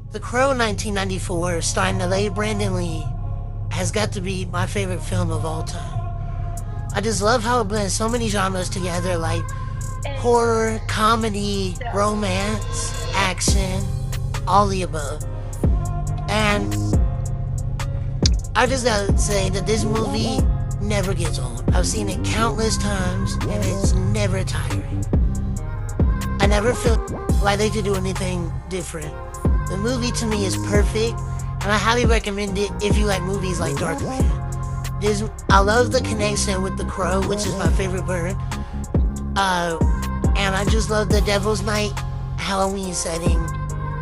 The Crow 1994, starring the late Brandon Lee, has got to be my favorite film of all time. I just love how it blends so many genres together, like horror, comedy, romance, action, all the above. And I just gotta say that this movie never gets old. I've seen it countless times and it's never tiring. I never feel like they could do anything different. The movie to me is perfect, and I highly recommend it if you like movies like Darkman. I love the connection with the Crow, which is my favorite bird. And I just love the Devil's Night Halloween setting,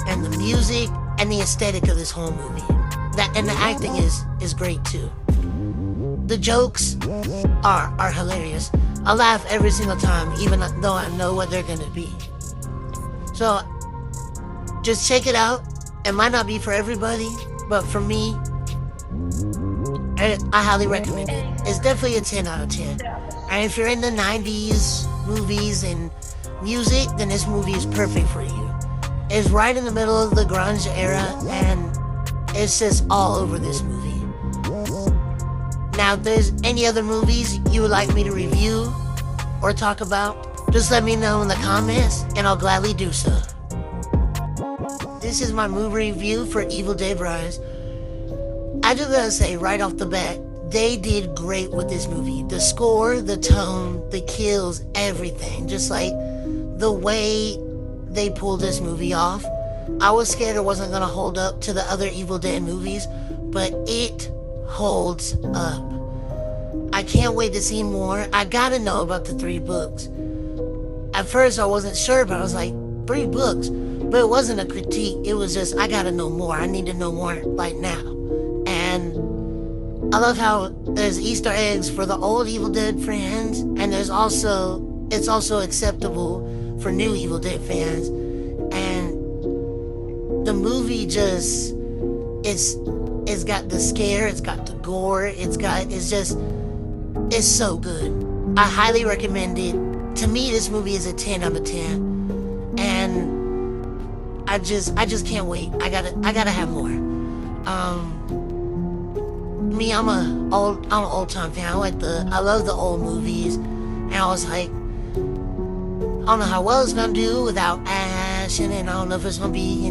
and the music and the aesthetic of this whole movie. And the acting is great too. The jokes are hilarious. I laugh every single time, even though I know what they're gonna be. So just check it out. It might not be for everybody, but for me, I highly recommend it. It's definitely a 10 out of 10. And if you're in the 90s movies and music, then this movie is perfect for you. It's right in the middle of the grunge era, and it's just all over this movie. Now, if there's any other movies you would like me to review or talk about, just let me know in the comments, and I'll gladly do so. This is my movie review for Evil Dead Rise. I just gotta say right off the bat, they did great with this movie. The score, the tone, the kills, everything. Just like the way they pulled this movie off. I was scared it wasn't gonna hold up to the other Evil Dead movies, but it holds up. I can't wait to see more. I gotta know about the 3 books. At first I wasn't sure, but I was like, 3 books? But it wasn't a critique, it was just, I gotta know more. I need to know more like now. And I love how there's Easter eggs for the old Evil Dead fans, and it's also acceptable for new Evil Dead fans. And the movie just, it's got the scare, it's got the gore, it's so good. I highly recommend it. To me, this movie is a 10 out of 10. And I just can't wait. I gotta have more. Me, I'm an old time fan. I love the old movies. And I was like, I don't know how well it's gonna do without Ash, and I don't know if it's gonna be,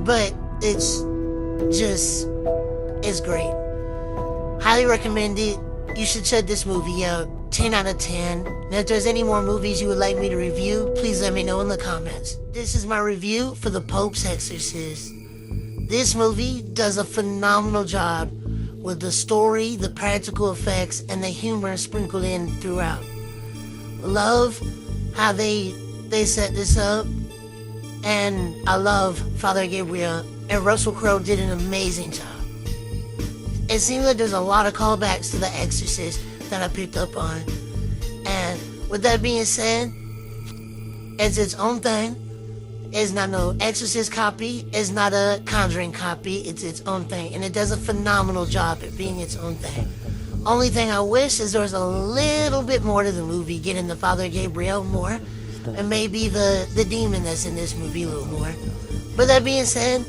but it's great. Highly recommend it. You should check this movie out. 10 out of 10. And if there's any more movies you would like me to review, please let me know in the comments. This is my review for The Pope's Exorcist. This movie does a phenomenal job with the story, the practical effects, and the humor sprinkled in throughout. Love how they set this up, and I love Father Gabriel, and Russell Crowe did an amazing job. It seems like there's a lot of callbacks to The Exorcist that I picked up on. And with that being said, it's its own thing. It's not no Exorcist copy. It's not a Conjuring copy. It's its own thing. And it does a phenomenal job at being its own thing. Only thing I wish is there was a little bit more to the movie, getting the Father Gabriel more, and maybe the demon that's in this movie a little more. But that being said,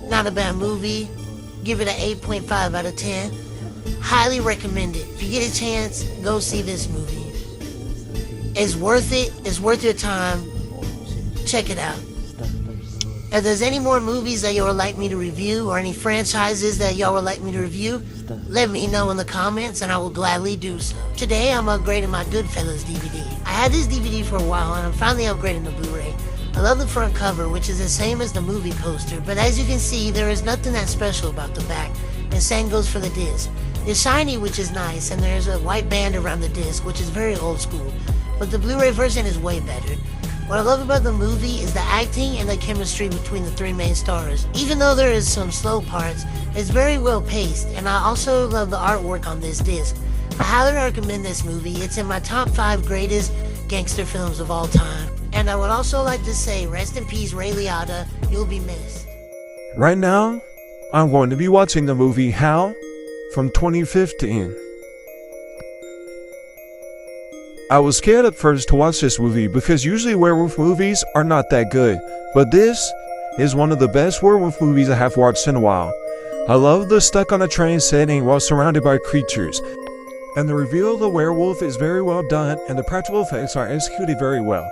not a bad movie. Give it an 8.5 out of 10. Highly recommend it. If you get a chance, go see this movie. It's worth it. It's worth your time. Check it out. If there's any more movies that y'all would like me to review, or any franchises that y'all would like me to review, let me know in the comments and I will gladly do so. Today I'm upgrading my Goodfellas DVD. I had this DVD for a while and I'm finally upgrading the Blu-ray. I love the front cover, which is the same as the movie poster, but as you can see, there is nothing that special about the back, and same goes for the disc. It's shiny, which is nice, and there's a white band around the disc, which is very old school, but the Blu-ray version is way better. What I love about the movie is the acting and the chemistry between the 3 main stars. Even though there is some slow parts, it's very well paced, and I also love the artwork on this disc. I highly recommend this movie. It's in my top 5 greatest gangster films of all time. And I would also like to say, rest in peace, Ray Liotta. You'll be missed. Right now, I'm going to be watching the movie Howl from 2015. I was scared at first to watch this movie because usually werewolf movies are not that good, but this It is one of the best werewolf movies I have watched in a while. I love the stuck on a train setting while surrounded by creatures. And the reveal of the werewolf is very well done, and the practical effects are executed very well.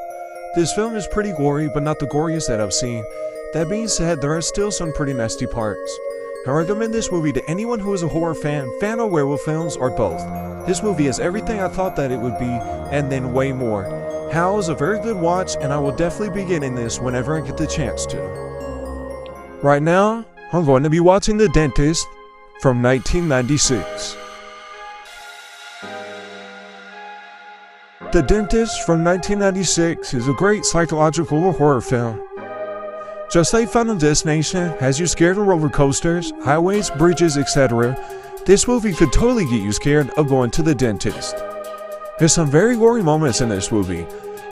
This film is pretty gory, but not the goriest that I've seen. That being said, there are still some pretty nasty parts. I recommend this movie to anyone who is a horror fan of werewolf films, or both. This movie has everything I thought that it would be, and then way more. Howl is a very good watch, and I will definitely be getting this whenever I get the chance to. Right now, I'm going to be watching The Dentist from 1996. The Dentist from 1996 is a great psychological horror film. Just like Final Destination has you scared of roller coasters, highways, bridges, etc., this movie could totally get you scared of going to the dentist. There's some very gory moments in this movie.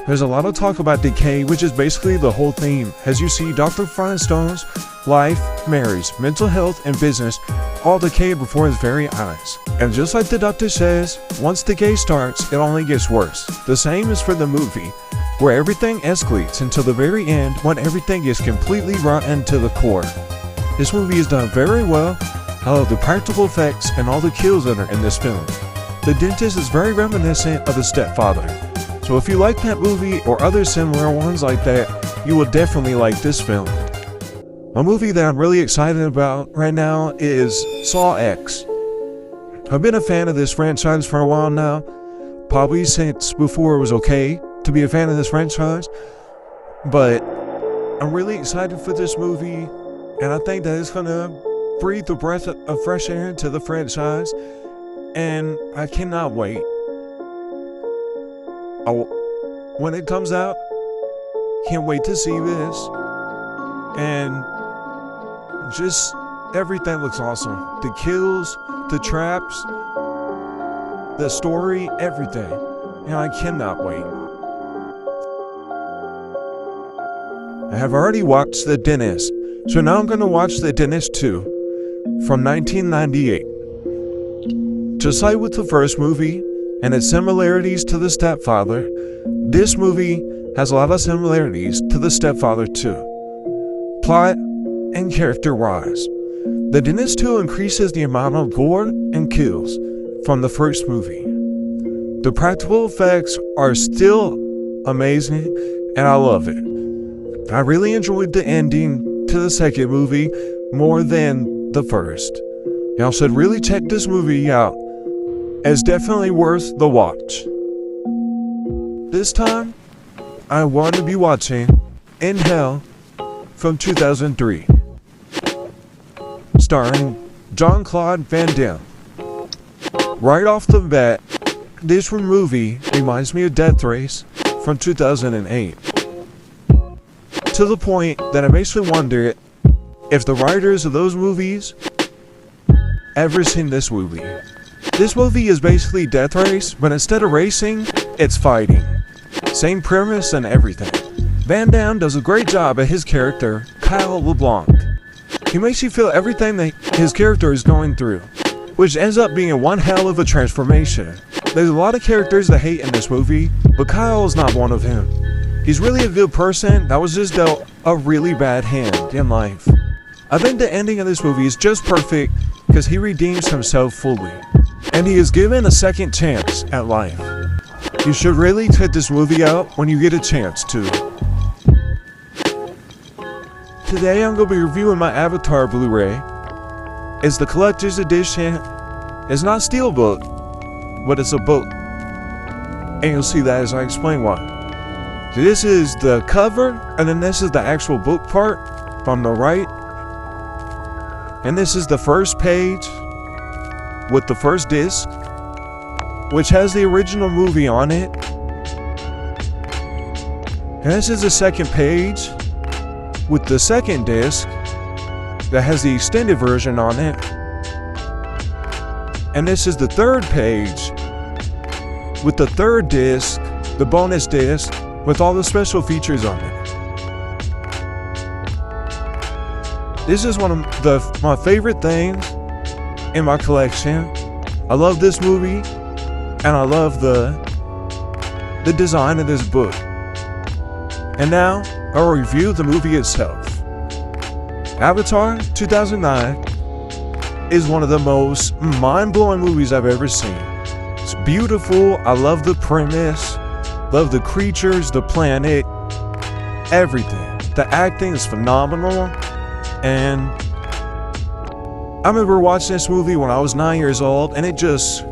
There's a lot of talk about decay, which is basically the whole theme, as you see Dr. Flintstone's life, marriage, mental health, and business all decay before his very eyes. And just like the doctor says, once decay starts, it only gets worse. The same is for the movie, where everything escalates until the very end when everything is completely rotten to the core. This movie is done very well. I love the practical effects and all the kills that are in this film. The Dentist is very reminiscent of The Stepfather. So if you like that movie or other similar ones like that, you will definitely like this film. A movie that I'm really excited about right now is Saw X. I've been a fan of this franchise for a while now, probably since before it was okay to be a fan of this franchise, but I'm really excited for this movie, and I think that it's gonna breathe a breath of fresh air into the franchise, and I cannot wait. When it comes out, can't wait to see this, and just everything looks awesome. The kills, the traps, the story, everything, and I cannot wait. I have already watched The Dentist, so now I'm going to watch The Dentist 2 from 1998. Just like with the first movie and its similarities to The Stepfather, this movie has a lot of similarities to The Stepfather too, plot and character-wise. The Dentist 2 increases the amount of gore and kills from the first movie. The practical effects are still amazing, and I love it. I really enjoyed the ending to the second movie more than the first. Y'all should really check this movie out. It's definitely worth the watch. This time, I want to be watching In Hell from 2003, starring Jean-Claude Van Damme. Right off the bat, this movie reminds me of Death Race from 2008. To the point that I basically wonder if the writers of those movies ever seen this movie. This movie is basically Death Race, but instead of racing, it's fighting. Same premise and everything. Van Damme does a great job at his character, Kyle LeBlanc. He makes you feel everything that his character is going through, which ends up being one hell of a transformation. There's a lot of characters that hate in this movie, but Kyle is not one of them. He's really a good person that was just dealt a really bad hand in life. I think the ending of this movie is just perfect because he redeems himself fully, and he is given a second chance at life. You should really check this movie out when you get a chance to. Today I'm going to be reviewing my Avatar Blu-ray. It's the collector's edition. It's not steelbook, but it's a book. And you'll see that as I explain why. So this is the cover, and then this is the actual book part from the right. And this is the first page with the first disc, which has the original movie on it. And this is the second page with the second disc that has the extended version on it. And this is the third page with the third disc, the bonus disc, with all the special features on it. This is one of my favorite things in my collection. I love this movie, and I love the design of this book. And now, I'll review the movie itself. Avatar 2009 is one of the most mind-blowing movies I've ever seen. It's beautiful. I love the premise, love the creatures, the planet, everything. The acting is phenomenal, and I remember watching this movie when I was 9 years old, and it just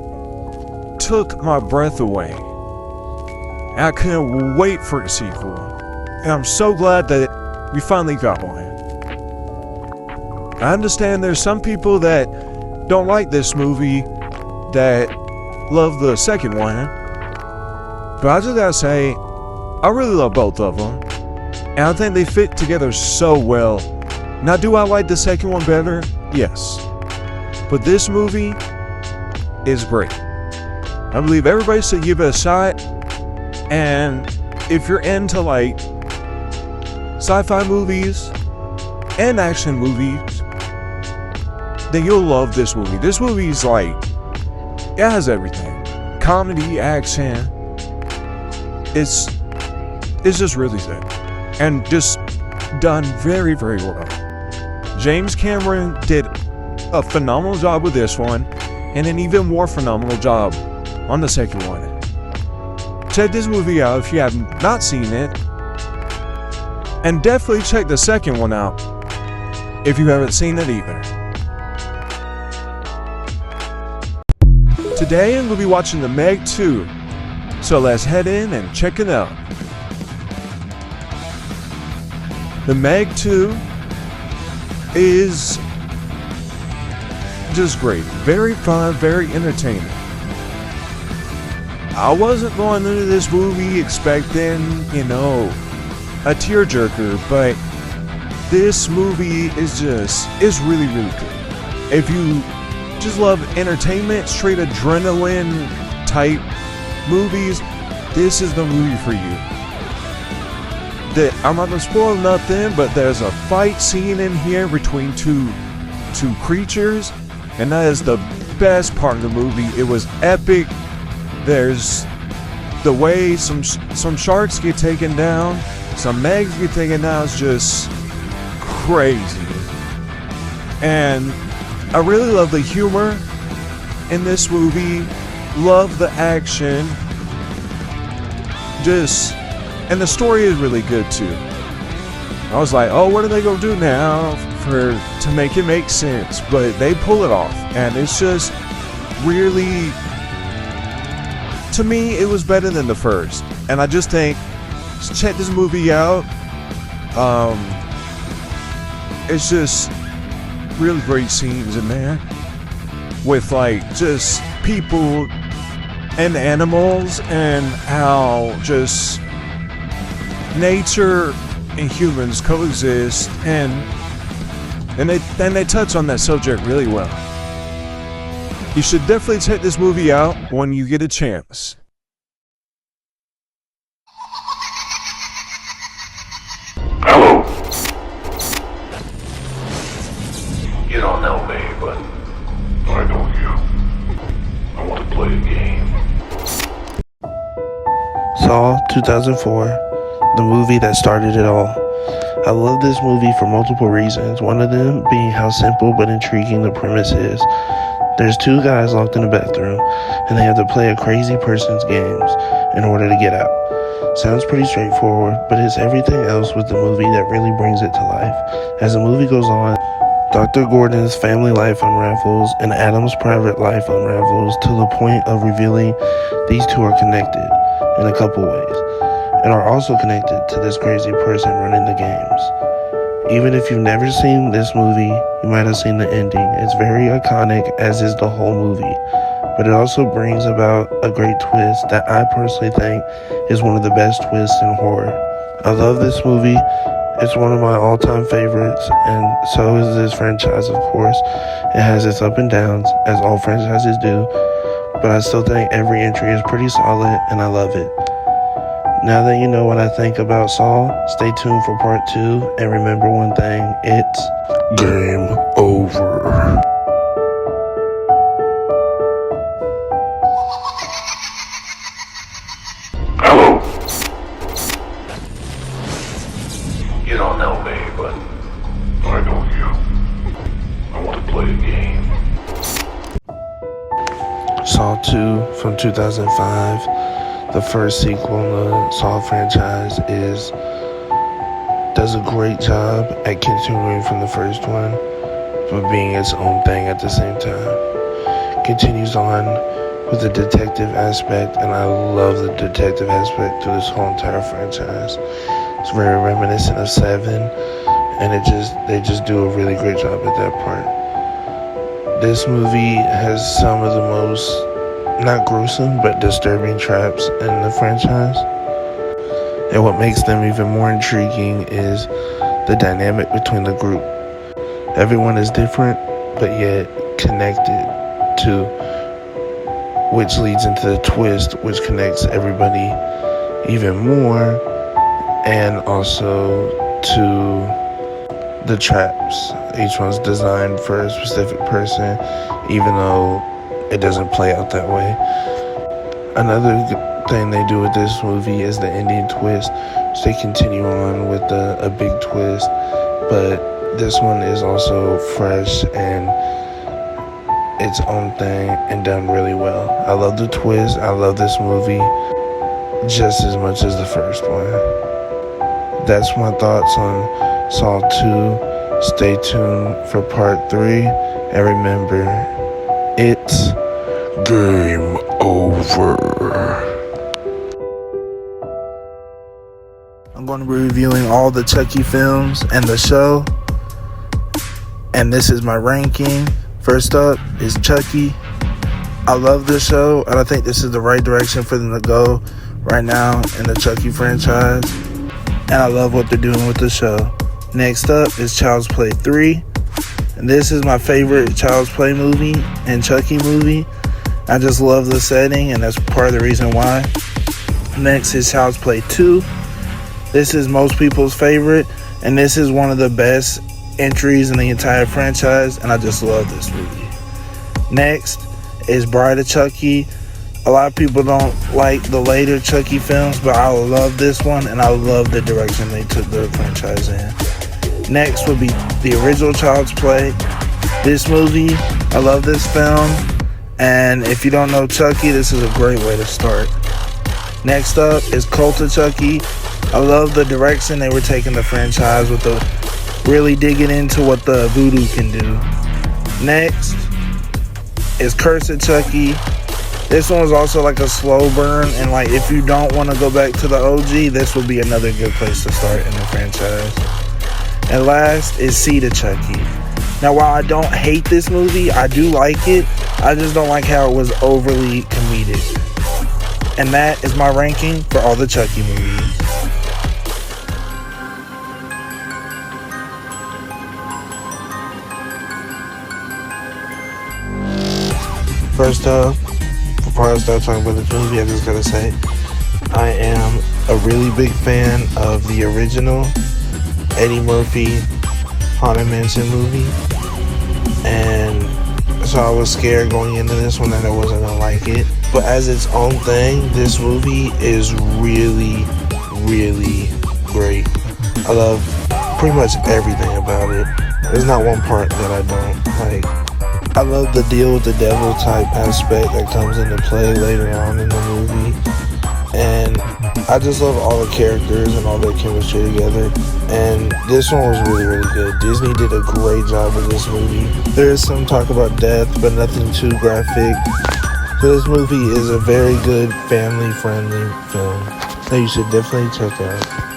took my breath away. And I couldn't wait for a sequel. And I'm so glad that we finally got one. I understand there's some people that don't like this movie that love the second one. But I just gotta say, I really love both of them. And I think they fit together so well. Now, do I like the second one better? Yes. But this movie is great. I believe everybody should give it a shot. And if you're into like sci-fi movies and action movies, then you'll love this movie. This movie's like, it has everything. Comedy, action. It's just really good. And just done very, very well. James Cameron did a phenomenal job with this one, and an even more phenomenal job on the second one. Check this movie out if you have not seen it, and definitely check the second one out if you haven't seen it either. Today I'm going to be watching The Meg 2, so let's head in and check it out. The Meg 2 is just great. Very fun, very entertaining. I wasn't going into this movie expecting, a tearjerker, but this movie is really, really good. If you just love entertainment, straight adrenaline type movies, this is the movie for you. I'm not gonna spoil nothing, but there's a fight scene in here between two creatures, and that is the best part of the movie. It was epic. There's the way some sharks get taken down, some Megs get taken down. It's just crazy, and I really love the humor in this movie. Love the action. And the story is really good too. I was like, oh, what are they gonna do now to make it make sense? But they pull it off, and it's just really, to me, it was better than the first. And I just think, check this movie out. It's just really great scenes in there with like just people and animals, and how just nature and humans coexist, and they touch on that subject really well. You should definitely check this movie out when you get a chance. Hello. You don't know me, but I know you. I want to play a game. Saw 2004, the movie that started it all. I love this movie for multiple reasons, one of them being how simple but intriguing the premise is. There's two guys locked in a bathroom, and they have to play a crazy person's games in order to get out. Sounds pretty straightforward, but it's everything else with the movie that really brings it to life. As the movie goes on, Dr. Gordon's family life unravels, and Adam's private life unravels to the point of revealing these two are connected in a couple ways, and are also connected to this crazy person running the games. Even if you've never seen this movie, you might have seen the ending. It's very iconic, as is the whole movie, but it also brings about a great twist that I personally think is one of the best twists in horror. I love this movie. It's one of my all-time favorites, and so is this franchise, of course. It has its up and downs, as all franchises do, but I still think every entry is pretty solid, and I love it. Now that you know what I think about Saw, stay tuned for part 2, and remember one thing, it's game over. Hello. You don't know me, but I know you. I want to play a game. Saw 2 from 2005, the first sequel in the Saw franchise, does a great job at continuing from the first one, but being its own thing at the same time. Continues on with the detective aspect, and I love the detective aspect to this whole entire franchise. It's very reminiscent of 7, and they just do a really great job at that part. This movie has some of the most, not gruesome, but disturbing traps in the franchise. And what makes them even more intriguing is the dynamic between the group. Everyone is different, but yet connected to, which leads into the twist, which connects everybody even more, and also to the traps. Each one's designed for a specific person, even though it doesn't play out that way. Another thing they do with this movie is the ending twist. So they continue on with a big twist, but this one is also fresh and its own thing and done really well. I love the twist. I love this movie just as much as the first one. That's my thoughts on Saw 2. Stay tuned for part 3, and remember, it's game over. I'm going to be reviewing all the Chucky films and the show, and this is my ranking. First up is Chucky. I love this show, and I think this is the right direction for them to go right now in the Chucky franchise, and I love what they're doing with the show. Next up is Child's Play 3, and this is my favorite Child's Play movie and Chucky movie. I just love the setting, and that's part of the reason why. Next is Child's Play 2. This is most people's favorite, and this is one of the best entries in the entire franchise, and I just love this movie. Next is Bride of Chucky. A lot of people don't like the later Chucky films, but I love this one, and I love the direction they took the franchise in. Next would be the original Child's Play. This movie, I love this film, and if you don't know Chucky, this is a great way to start. Next up is Cult of Chucky. I love the direction they were taking the franchise with the really digging into what the voodoo can do. Next is Curse of Chucky. This one was also like a slow burn, and like if you don't want to go back to the OG, this would be another good place to start in the franchise. And last is Seed of Chucky. Now, while I don't hate this movie, I do like it. I just don't like how it was overly comedic. And that is my ranking for all the Chucky movies. First up, before I start talking about the movie, I just gotta say, I am a really big fan of the original Eddie Murphy Haunted Mansion movie, and so I was scared going into this one that I wasn't gonna like it. But as its own thing, this movie is really, really great. I love pretty much everything about it. There's not one part that I don't like. I love the deal with the devil type aspect that comes into play later on in the movie. And I just love all the characters and all their chemistry together. And this one was really, really good. Disney did a great job with this movie. There is some talk about death, but nothing too graphic. So this movie is a very good family-friendly film that you should definitely check out.